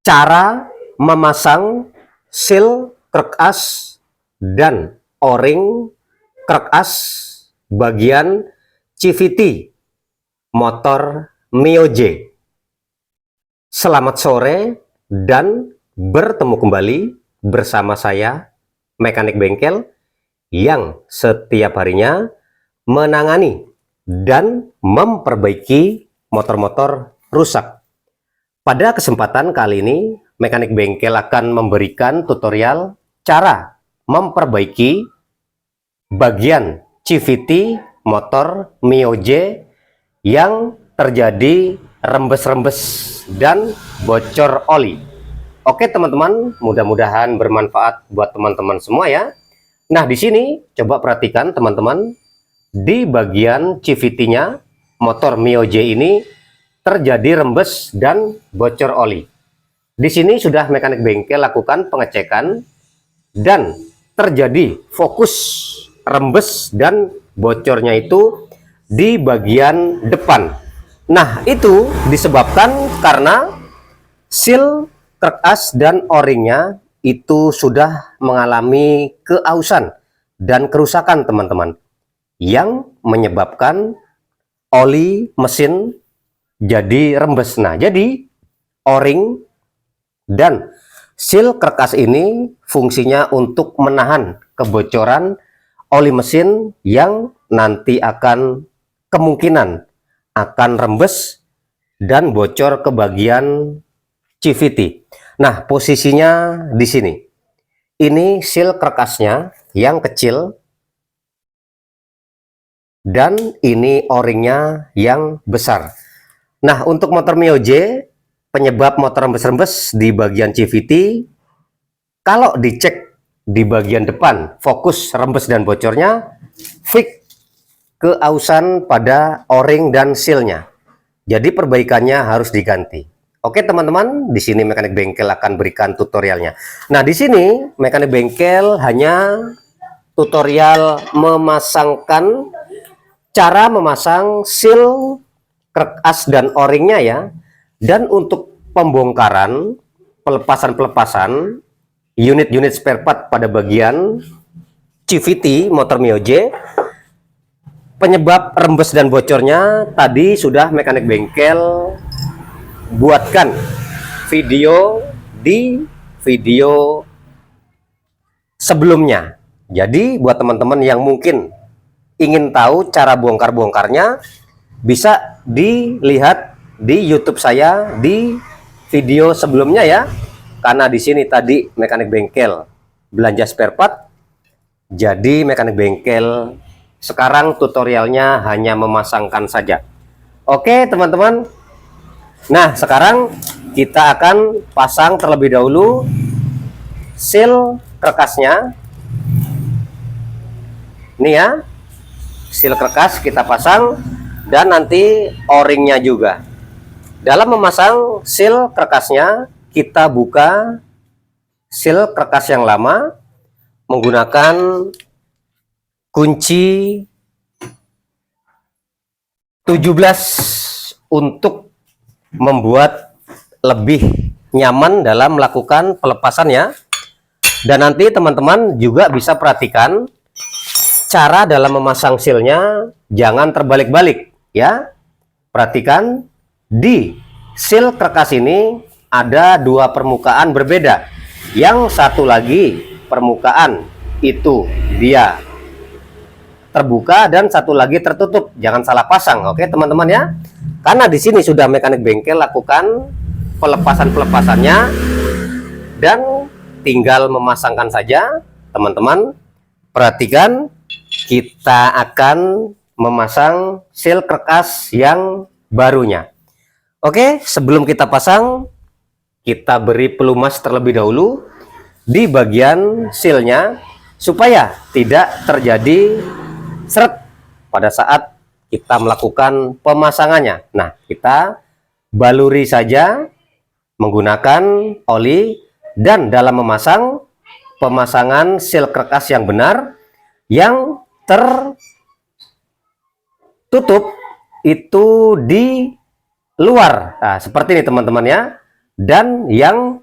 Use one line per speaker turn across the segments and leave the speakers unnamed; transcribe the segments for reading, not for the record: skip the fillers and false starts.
Cara memasang seal krek as dan o-ring krek as bagian CVT motor Mio J. Selamat sore dan bertemu kembali bersama saya, mekanik bengkel yang setiap harinya menangani dan memperbaiki motor-motor rusak. Pada kesempatan kali ini, mekanik bengkel akan memberikan tutorial cara memperbaiki bagian CVT motor Mio J yang terjadi rembes-rembes dan bocor oli. Oke teman-teman, mudah-mudahan bermanfaat buat teman-teman semua ya. Nah, di sini coba perhatikan teman-teman, di bagian CVT-nya motor Mio J ini terjadi rembes dan bocor oli. Di sini sudah mekanik bengkel lakukan pengecekan dan terjadi fokus rembes dan bocornya itu di bagian depan. Nah, itu disebabkan karena seal krek as dan o-ringnya itu sudah mengalami keausan dan kerusakan teman-teman, yang menyebabkan oli mesin jadi rembes. Nah, jadi o-ring dan seal krek as ini fungsinya untuk menahan kebocoran oli mesin yang nanti akan kemungkinan akan rembes dan bocor ke bagian CVT. Nah, posisinya di sini. Ini seal krek asnya yang kecil dan ini o-ringnya yang besar. Nah, untuk motor Mio J, penyebab motor rembes-rembes di bagian CVT, kalau dicek di bagian depan, fokus rembes dan bocornya, fix keausan pada o-ring dan sealnya. Jadi perbaikannya harus diganti. Oke teman-teman, di sini mekanik bengkel akan berikan tutorialnya. Nah, di sini mekanik bengkel hanya tutorial memasangkan, cara memasang seal krek as dan o-ringnya ya. Dan untuk pembongkaran, pelepasan unit-unit spare part pada bagian CVT motor Mio J, penyebab rembes dan bocornya tadi sudah mekanik bengkel buatkan video di video sebelumnya. Jadi buat teman-teman yang mungkin ingin tahu cara bongkar-bongkarnya, bisa dilihat di YouTube saya di video sebelumnya ya. Karena di sini tadi mekanik bengkel belanja spare part, jadi mekanik bengkel sekarang tutorialnya hanya memasangkan saja. Oke teman-teman. Nah, sekarang kita akan pasang terlebih dahulu seal krek asnya. Ini ya, seal krek as kita pasang dan nanti o-ringnya juga. Dalam memasang seal krek asnya, kita buka seal krek as yang lama menggunakan kunci 17 untuk membuat lebih nyaman dalam melakukan pelepasannya. Dan nanti teman-teman juga bisa perhatikan cara dalam memasang sealnya, jangan terbalik-balik ya. Perhatikan di seal krek as ini ada dua permukaan berbeda. Yang satu lagi permukaan itu dia terbuka dan satu lagi tertutup. Jangan salah pasang, oke teman-teman ya. Karena di sini sudah mekanik bengkel lakukan pelepasan-pelepasannya dan tinggal memasangkan saja. Teman-teman perhatikan, kita akan memasang seal krek as yang barunya. Oke, sebelum kita pasang, kita beri pelumas terlebih dahulu di bagian sealnya supaya tidak terjadi seret pada saat kita melakukan pemasangannya. Nah, kita baluri saja menggunakan oli, dan dalam memasang, pemasangan seal krek as yang benar, yang tertutup itu di luar. Nah, seperti ini teman-teman ya. Dan yang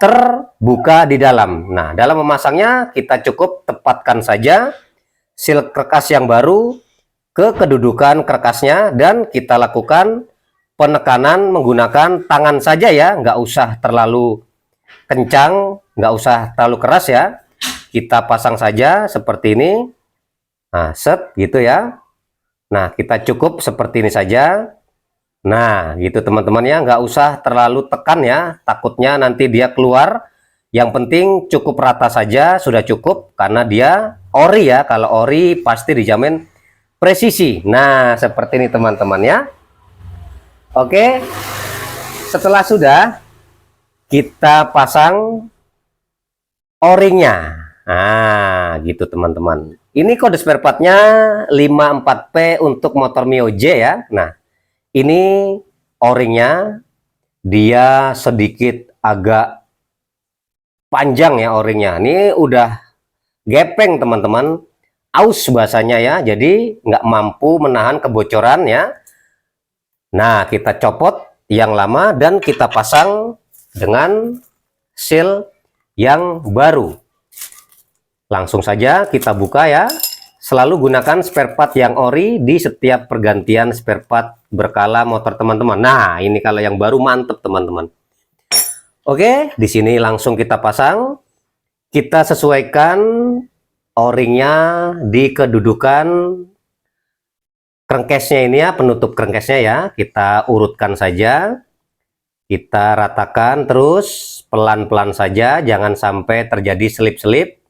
terbuka di dalam. Nah, dalam memasangnya kita cukup tepatkan saja seal kerkas yang baru ke kedudukan kerkasnya dan kita lakukan penekanan menggunakan tangan saja ya, nggak usah terlalu kencang, nggak usah terlalu keras ya. Kita pasang saja seperti ini. Nah, set gitu ya. Nah, kita cukup seperti ini saja. Nah, gitu teman-teman ya, nggak usah terlalu tekan ya, takutnya nanti dia keluar. Yang penting cukup rata saja, sudah cukup, karena dia ori ya. Kalau ori pasti dijamin presisi. Nah, seperti ini teman-teman ya. Oke, setelah sudah kita pasang o-ringnya. Nah, gitu teman-teman. Ini kode spare partnya 54P untuk motor Mio J ya. Nah, ini o-ringnya, dia sedikit agak panjang ya o-ringnya. Ini udah gepeng teman-teman, aus bahasanya ya. Jadi nggak mampu menahan kebocoran ya. Nah, kita copot yang lama dan kita pasang dengan seal yang baru. Langsung saja kita buka ya. Selalu gunakan spare part yang ori di setiap pergantian spare part berkala motor teman-teman. Nah, ini kalau yang baru mantep teman-teman. Oke, di sini langsung kita pasang. Kita sesuaikan o-ringnya di kedudukan crankcase-nya ini ya, penutup crankcase-nya ya. Kita urutkan saja. Kita ratakan terus pelan-pelan saja, jangan sampai terjadi selip-selip.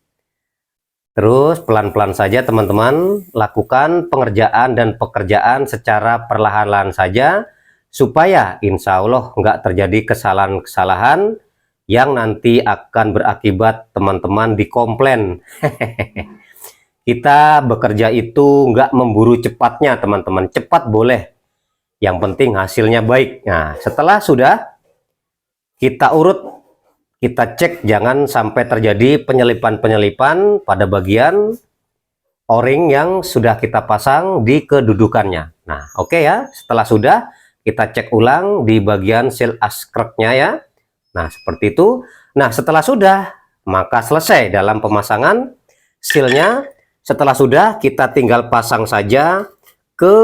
Terus pelan-pelan saja teman-teman, lakukan pengerjaan dan pekerjaan secara perlahan-lahan saja, supaya insya Allah nggak terjadi kesalahan-kesalahan yang nanti akan berakibat teman-teman dikomplain. Kita bekerja itu nggak memburu cepatnya teman-teman, cepat boleh, yang penting hasilnya baik. Nah, setelah sudah kita urut, kita cek jangan sampai terjadi penyelipan-penyelipan pada bagian o-ring yang sudah kita pasang di kedudukannya. Nah, oke ya, setelah sudah kita cek ulang di bagian seal askroknya ya. Nah, seperti itu. Nah, setelah sudah, maka selesai dalam pemasangan sealnya. Setelah sudah, kita tinggal pasang saja ke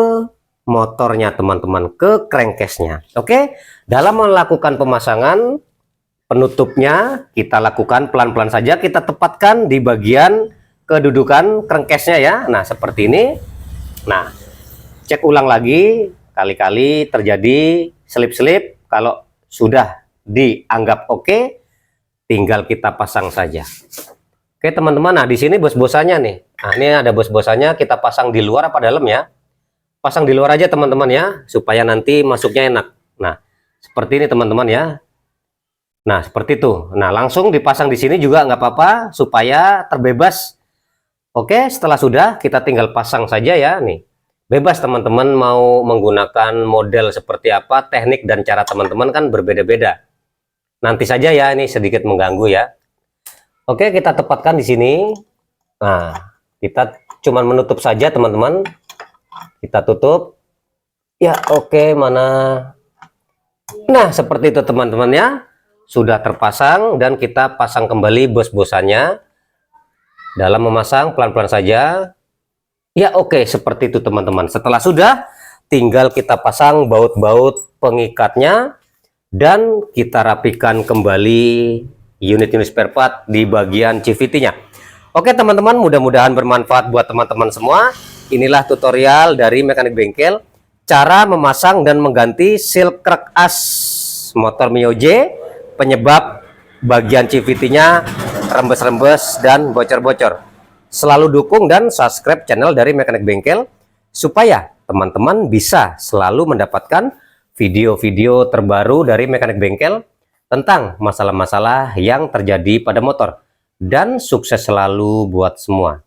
motornya teman-teman, ke crankcase-nya. Oke, dalam melakukan pemasangan penutupnya kita lakukan pelan-pelan saja, kita tepatkan di bagian kedudukan crankcase-nya ya. Nah, seperti ini. Nah, cek ulang lagi, kali-kali terjadi selip-selip. Kalau sudah dianggap oke, tinggal kita pasang saja. Oke teman-teman, nah di sini bos-bosannya nih. Nah, ini ada bos-bosannya, kita pasang di luar apa dalam ya? Pasang di luar aja teman-teman ya, supaya nanti masuknya enak. Nah, seperti ini teman-teman ya. Nah, seperti itu. Nah, langsung dipasang di sini juga nggak apa-apa, supaya terbebas. Oke, setelah sudah, kita tinggal pasang saja ya, nih. Bebas teman-teman mau menggunakan model seperti apa, teknik dan cara teman-teman kan berbeda-beda. Nanti saja ya, ini sedikit mengganggu ya. Oke, kita tepatkan di sini. Nah, kita cuman menutup saja teman-teman. Kita tutup. Ya, oke, mana? Nah, seperti itu teman-teman ya. Sudah terpasang dan kita pasang kembali bos-bosannya. Dalam memasang pelan-pelan saja. Ya, oke, seperti itu teman-teman. Setelah sudah, tinggal kita pasang baut-baut pengikatnya dan kita rapikan kembali unit-unit spare part di bagian CVT-nya. Oke teman-teman, mudah-mudahan bermanfaat buat teman-teman semua. Inilah tutorial dari Mekanik Bengkel, cara memasang dan mengganti seal krek as motor Mio J, penyebab bagian CVT-nya rembes-rembes dan bocor-bocor. Selalu dukung dan subscribe channel dari Mekanik Bengkel, supaya teman-teman bisa selalu mendapatkan video-video terbaru dari Mekanik Bengkel tentang masalah-masalah yang terjadi pada motor. Dan sukses selalu buat semua.